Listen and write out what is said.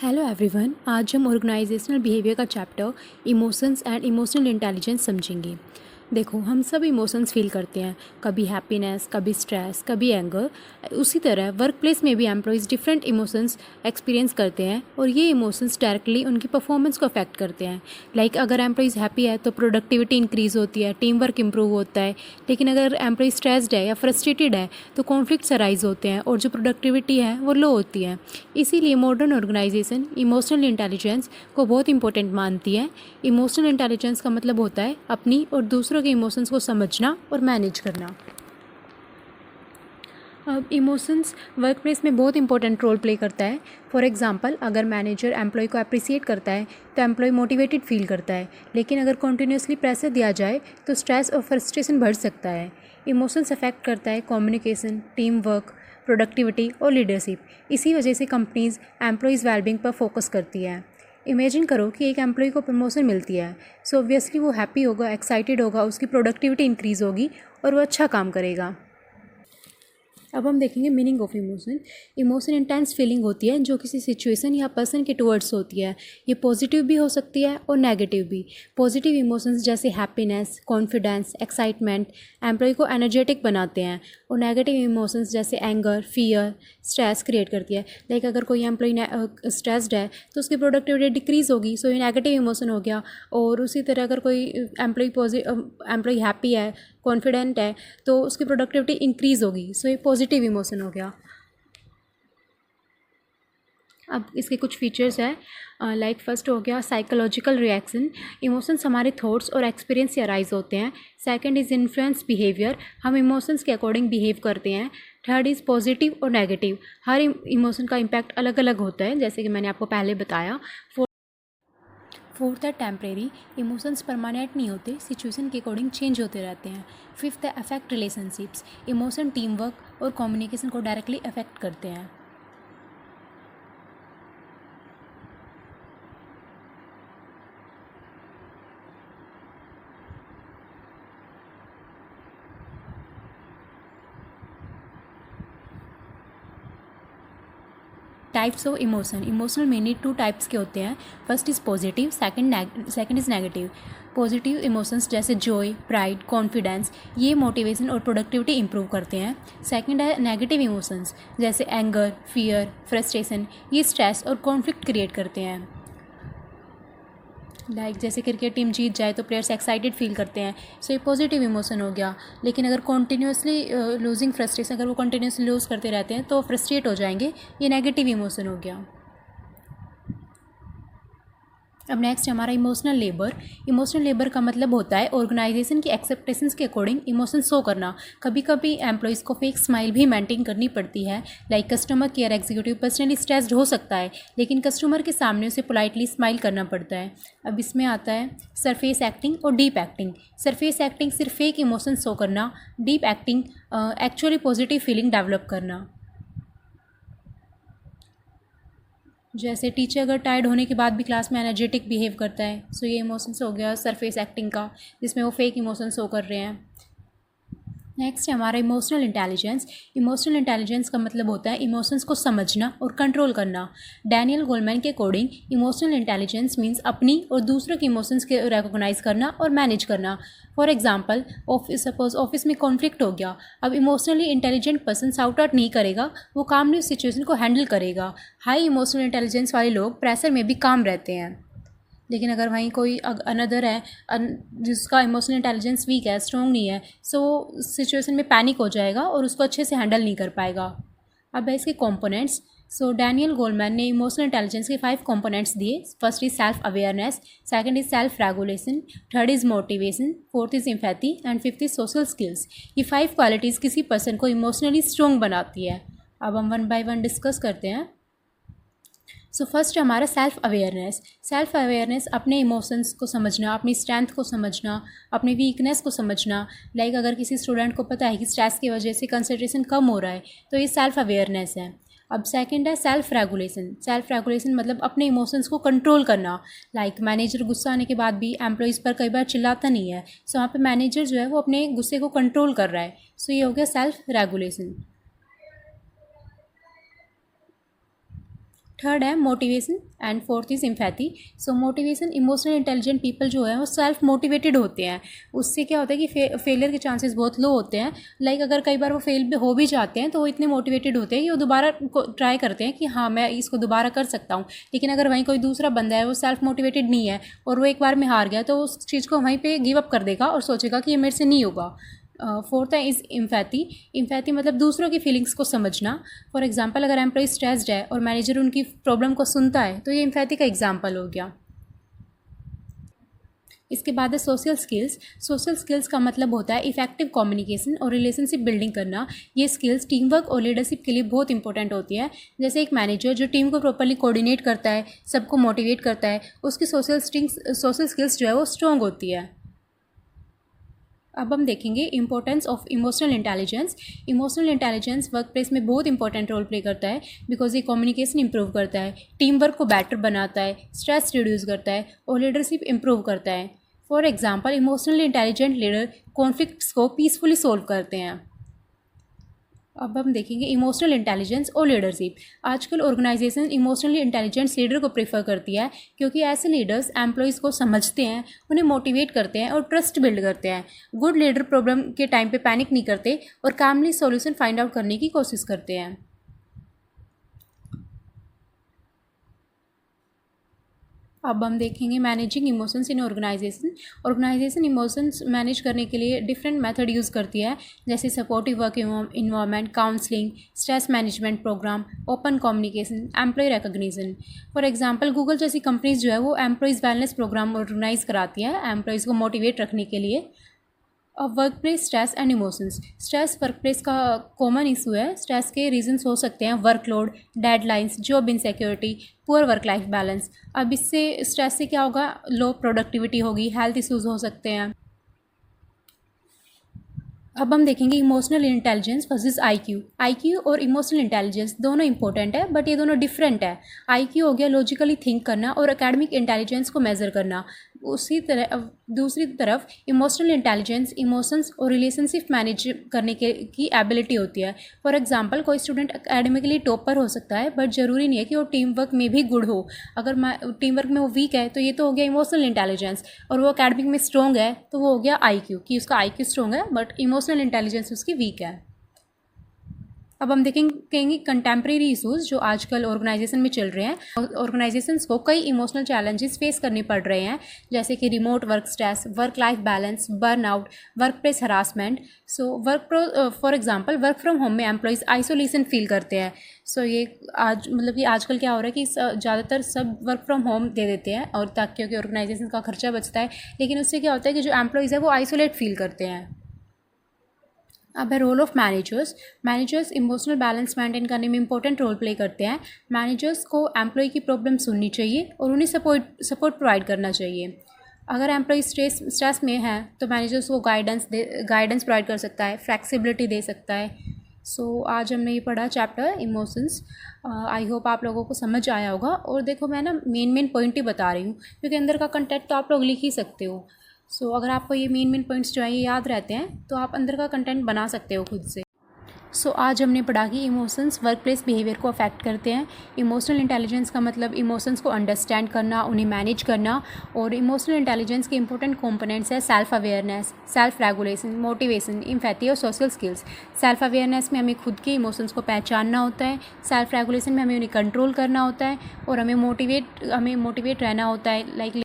Hello everyone, आज हम organisational behaviour का chapter emotions and emotional intelligence समझेंगे। देखो, हम सब इमोशंस फील करते हैं, कभी हैप्पीनेस, कभी स्ट्रेस, कभी एंगर। उसी तरह वर्क प्लेस में भी एम्प्लॉयज़ डिफरेंट इमोशंस एक्सपीरियंस करते हैं और ये इमोशंस डायरेक्टली उनकी परफॉर्मेंस को अफेक्ट करते हैं। लाइक अगर एम्प्लॉयज़ हैप्पी है तो प्रोडक्टिविटी इंक्रीज़ होती है, टीम वर्क इंप्रूव होता है। लेकिन अगर एम्प्लॉय स्ट्रेस्ड है या फ्रस्ट्रेटेड है तो कॉन्फ्लिक्ट्स अराइज होते हैं और जो प्रोडक्टिविटी है वो लो होती है। इसीलिए मॉडर्न ऑर्गेनाइजेशन इमोशनल इंटेलिजेंस को बहुत इंपॉर्टेंट मानती है। इमोशनल इंटेलिजेंस का मतलब होता है अपनी और दूसरों के इमोशंस को समझना और मैनेज करना। अब इमोशंस वर्क प्लेस में बहुत इंपॉर्टेंट रोल प्ले करता है। फॉर एग्जांपल, अगर मैनेजर एम्प्लॉय को अप्रिसिएट करता है तो एम्प्लॉय मोटिवेटेड फील करता है। लेकिन अगर कॉन्टीन्यूसली प्रेशर दिया जाए तो स्ट्रेस और फ्रस्ट्रेशन बढ़ सकता है। इमोशंस अफेक्ट करता है कम्युनिकेशन, टीम वर्क, प्रोडक्टिविटी और लीडरशिप। इसी वजह से कंपनीज एम्प्लॉयज़ वेलबींग पर फोकस करती है। इमेजिन करो कि एक एम्प्लॉय को प्रमोशन मिलती है, सो ऑब्वियसली वो हैप्पी होगा, एक्साइटेड होगा, उसकी प्रोडक्टिविटी इंक्रीज़ होगी और वो अच्छा काम करेगा। अब हम देखेंगे meaning of emotion. Emotion intense feeling होती है जो किसी सिचुएशन या पर्सन के टुवर्ड्स होती है। ये पॉजिटिव भी हो सकती है और नेगेटिव भी। पॉजिटिव इमोशंस जैसे हैप्पीनेस, कॉन्फिडेंस, एक्साइटमेंट एम्प्लॉय को एनर्जेटिक बनाते हैं और नेगेटिव इमोशंस जैसे एंगर, फियर, स्ट्रेस क्रिएट करती है। लाइक अगर कोई एम्प्लॉय स्ट्रेस्ड है तो उसकी प्रोडक्टिविटी डिक्रीज़ होगी, सो ये नेगेटिव इमोशन हो गया। और उसी तरह अगर कोई एम्प्लॉय हैप्पी है, कॉन्फिडेंट है, तो उसकी प्रोडक्टिविटी इंक्रीज़ होगी, सो ये पॉजिटिव इमोशन हो गया। अब इसके कुछ फीचर्स है, लाइक फर्स्ट हो गया साइकोलॉजिकल रिएक्शन। इमोशंस हमारे थॉट्स और एक्सपीरियंस से अराइज होते हैं। सेकंड इज़ इन्फ्लुएंस बिहेवियर, हम इमोशंस के अकॉर्डिंग बिहेव करते हैं। थर्ड इज़ पॉजिटिव और नेगेटिव, हर इमोशन का इम्पैक्ट अलग अलग होता है, जैसे कि मैंने आपको पहले बताया। फोर्थ है टेम्परेरी, इमोशंस परमानेंट नहीं होते, सिचुएशन के अकॉर्डिंग चेंज होते रहते हैं। फिफ्थ है affect relationships, emotion team work और कम्युनिकेशन को डायरेक्टली अफेक्ट करते हैं। Types of emotion, emotional mainly two types के होते हैं। First is positive, second is negative. Positive emotions जैसे जॉय, प्राइड, कॉन्फिडेंस, ये मोटिवेशन और प्रोडक्टिविटी इंप्रूव करते हैं। सेकंड है नेगेटिव इमोशंस जैसे एंगर, फियर, फ्रस्ट्रेशन, ये स्ट्रेस और कॉन्फ्लिक्ट क्रिएट करते हैं। लाइक जैसे क्रिकेट टीम जीत जाए तो प्लेयर्स एक्साइटेड फील करते हैं, सो ये पॉजिटिव इमोशन हो गया। लेकिन अगर कॉन्टीन्यूसली लूजिंग फ्रस्ट्रेशन, अगर वो कंटिन्यूसली लूज़ करते रहते हैं तो फ्रस्ट्रेट हो जाएंगे, ये नेगेटिव इमोशन हो गया। अब नेक्स्ट हमारा इमोशनल लेबर। इमोशनल लेबर का मतलब होता है ऑर्गेनाइजेशन की एक्सपेक्टेशंस के अकॉर्डिंग इमोशन शो करना। कभी कभी एम्प्लॉयज़ को फेक स्माइल भी मेंटेन करनी पड़ती है। Like customer care executive personally stressed हो सकता है, लेकिन कस्टमर के सामने उसे पोलाइटली स्माइल करना पड़ता है। अब इसमें आता है सरफेस एक्टिंग और डीप एक्टिंग। सरफेस एक्टिंग सिर्फ फेक इमोशन शो करना, deep acting actually positive feeling develop करना। जैसे टीचर अगर टायर्ड होने के बाद भी क्लास में एनर्जेटिक बिहेव करता है, सो ये इमोशंस हो गया सरफेस एक्टिंग का, जिसमें वो फेक इमोशंस शो कर रहे हैं। नेक्स्ट है हमारा इमोशनल इंटेलिजेंस। इमोशनल इंटेलिजेंस का मतलब होता है इमोशंस को समझना और कंट्रोल करना। डैनियल गोलमैन के अकॉर्डिंग इमोशनल इंटेलिजेंस मीन्स अपनी और दूसरों के इमोशंस के रिकॉग्नाइज करना और मैनेज करना। फॉर एग्जाम्पल, सपोज ऑफिस में कॉन्फ्लिक्ट हो गया, अब emotionally intelligent person shout out नहीं करेगा, वो कामली उस सिचुएशन को हैंडल करेगा। हाई इमोशनल इंटेलिजेंस वाले लोग प्रेशर में भी काम रहते हैं। लेकिन अगर वहीं कोई अनदर है जिसका इमोशनल इंटेलिजेंस वीक है, स्ट्रॉन्ग नहीं है, सो सिचुएशन में पैनिक हो जाएगा और उसको अच्छे से हैंडल नहीं कर पाएगा। अब है इसके कॉम्पोनेंट्स। सो डैनियल गोलमैन ने इमोशनल इंटेलिजेंस के 5 कॉम्पोनेंट्स दिए। First is self awareness, second is self regulation, third is motivation, fourth is empathy and fifth is social skills. ये 5 क्वालिटीज़ किसी पर्सन को इमोशनली स्ट्रॉन्ग बनाती है। अब हम वन बाय वन डिस्कस करते हैं। सो फर्स्ट हमारा सेल्फ अवेयरनेस। सेल्फ अवेयरनेस अपने इमोशंस को समझना, अपनी स्ट्रेंथ को समझना, अपनी वीकनेस को समझना। लाइक अगर किसी स्टूडेंट को पता है कि स्ट्रेस की वजह से कंसंट्रेशन कम हो रहा है, तो ये सेल्फ अवेयरनेस है। अब सेकंड है सेल्फ रेगुलेशन। सेल्फ रेगुलेशन मतलब अपने इमोशंस को कंट्रोल करना। लाइक मैनेजर गुस्सा आने के बाद भी एम्प्लॉयज़ पर कई बार चिल्लाता नहीं है, सो वहाँ पे मैनेजर जो है वो अपने गुस्से को कंट्रोल कर रहा है, सो ये हो गया सेल्फ रेगुलेशन। थर्ड है motivation and fourth is empathy. So motivation, emotional intelligent people जो है वो सेल्फ मोटिवेटेड होते हैं। उससे क्या होता है कि फेलियर के चांसेस बहुत लो होते हैं। लाइक अगर कई बार वो फेल हो भी जाते हैं तो वो इतने मोटिवेटेड होते हैं कि वो दोबारा ट्राई करते हैं कि हाँ मैं इसको दोबारा कर सकता हूँ। लेकिन अगर वहीं कोई दूसरा बंदा है वो सेल्फ मोटिवेटेड नहीं है और वो एक बार में हार गया तो उस चीज़ को वहीं पर गिव अप कर देगा और सोचेगा कि ये मेरे से नहीं होगा। फोर्थ है इज़ एम्पैथी। एम्पैथी मतलब दूसरों की फीलिंग्स को समझना। फॉर एग्जांपल अगर एम्प्लॉय स्ट्रेस्ड है और मैनेजर उनकी प्रॉब्लम को सुनता है तो ये एम्पैथी का एग्जांपल हो गया। इसके बाद है सोशल स्किल्स। सोशल स्किल्स का मतलब होता है इफेक्टिव कम्युनिकेशन और रिलेशनशिप बिल्डिंग करना। ये स्किल्स टीम वर्क और लीडरशिप के लिए बहुत इंपॉर्टेंट होती है। जैसे एक मैनेजर जो टीम को प्रॉपर्ली कोऑर्डिनेट करता है, सबको मोटिवेट करता है, उसकी सोशल स्किल्स जो है वो स्ट्रॉन्ग होती है। अब हम देखेंगे importance of emotional intelligence. Emotional intelligence work place में बहुत इंपॉर्टेंट रोल प्ले करता है बिकॉज ये कम्युनिकेशन इंप्रूव करता है, टीम वर्क को बेटर बनाता है, स्ट्रेस रिड्यूस करता है और लीडरशिप इंप्रूव करता है। For example emotionally intelligent leader conflicts को पीसफुली सोल्व करते हैं। अब हम देखेंगे इमोशनल इंटेलिजेंस और लीडरशिप। आजकल ऑर्गेनाइजेशन इमोशनली इंटेलिजेंट लीडर को प्रेफर करती है क्योंकि ऐसे लीडर्स एम्प्लॉयज़ को समझते हैं, उन्हें मोटिवेट करते हैं और ट्रस्ट बिल्ड करते हैं। गुड लीडर प्रॉब्लम के टाइम पे पैनिक नहीं करते और कामली सॉल्यूशन फाइंड आउट करने की कोशिश करते हैं। अब हम देखेंगे managing emotions in organisation. Organisation emotions manage करने के लिए डिफरेंट मेथड यूज़ करती है जैसे supportive work environment, counselling, stress management programme, open communication, employee recognition. For example Google जैसी कंपनीज जो है वो एम्प्लॉयज़ वेलनेस प्रोग्राम ऑर्गेनाइज कराती है एम्प्लॉयज़ को मोटिवेट रखने के लिए। अब work place stress and emotions. Stress work place का कॉमन इशू है। स्ट्रेस के रीजंस हो सकते हैं workload, deadlines, job insecurity, poor work life balance. अब इससे स्ट्रेस से क्या होगा, लो प्रोडक्टिविटी होगी, हेल्थ इश्यूज हो सकते हैं। अब हम देखेंगे emotional intelligence versus IQ. IQ और इमोशनल इंटेलिजेंस दोनों इंपॉर्टेंट है बट ये दोनों डिफरेंट है। आईक्यू हो गया लॉजिकली थिंक करना और एकेडमिक इंटेलिजेंस को मेज़र करना। उसी तरह दूसरी तरफ इमोशनल इंटेलिजेंस इमोशंस और रिलेशनशिप मैनेज करने की एबिलिटी होती है। फॉर एग्जांपल कोई स्टूडेंट एकेडमिकली टॉपर हो सकता है बट ज़रूरी नहीं है कि वो टीम वर्क में भी गुड हो। अगर टीम वर्क में वो वीक है तो ये तो हो गया इमोशनल इंटेलिजेंस, और वो एकेडमिक में स्ट्रॉन्ग है तो वो हो गया आईक्यू कि उसका आईक्यू स्ट्रॉन्ग है बट इमोशनल इंटेलिजेंस उसकी वीक है। अब हम देखेंगे कंटेम्प्रेरी इशूज़ जो आजकल ऑर्गेनाइजेशन में चल रहे हैं। ऑर्गेनाइजेशंस को कई इमोशनल चैलेंजेस फेस करने पड़ रहे हैं जैसे कि remote work stress, work life balance, burnout, work place harassment. For example work from home में एम्प्लॉयज़ आइसोलेशन फील करते हैं। ये आज मतलब कि आजकल क्या हो रहा है कि ज़्यादातर सब वर्क फ्रॉम होम दे देते हैं और ताकि क्योंकि ऑर्गेनाइजेशन का खर्चा बचता है, लेकिन उससे क्या होता है कि जो एम्प्लॉयज़ है वो आइसोलेट फील करते हैं। अब है role of managers. Managers emotional balance maintain करने में इंपॉर्टेंट रोल प्ले करते हैं। मैनेजर्स को एम्प्लॉय की प्रॉब्लम सुननी चाहिए और उन्हें सपोर्ट प्रोवाइड करना चाहिए। अगर एम्प्लॉय स्ट्रेस में है तो मैनेजर्स को गाइडेंस प्रोवाइड कर सकता है, फ्लेक्सिबिलिटी दे सकता है। आज हमने ये पढ़ा चैप्टर इमोशंस। आई होप आप लोगों को समझ आया होगा। और देखो मैं ना मेन पॉइंट ही बता रही हूँ क्योंकि अंदर का कंटेंट तो आप लोग लिख ही सकते हो। अगर आपको ये मेन पॉइंट्स जो है ये याद रहते हैं तो आप अंदर का कंटेंट बना सकते हो खुद से। आज हमने पढ़ा कि इमोशंस वर्क प्लेस बिहेवियर को अफेक्ट करते हैं। इमोशनल इंटेलिजेंस का मतलब इमोशंस को अंडरस्टैंड करना, उन्हें मैनेज करना। और इमोशनल इंटेलिजेंस के इंपॉर्टेंट कंपोनेंट्स है self awareness, self regulation, motivation, empathy और सोशल स्किल्स। सेल्फ अवेयरनेस में हमें खुद के इमोशंस को पहचानना होता है, सेल्फ रेगुलेशन में हमें उन्हें कंट्रोल करना होता है और हमें मोटिवेट रहना होता है। लाइक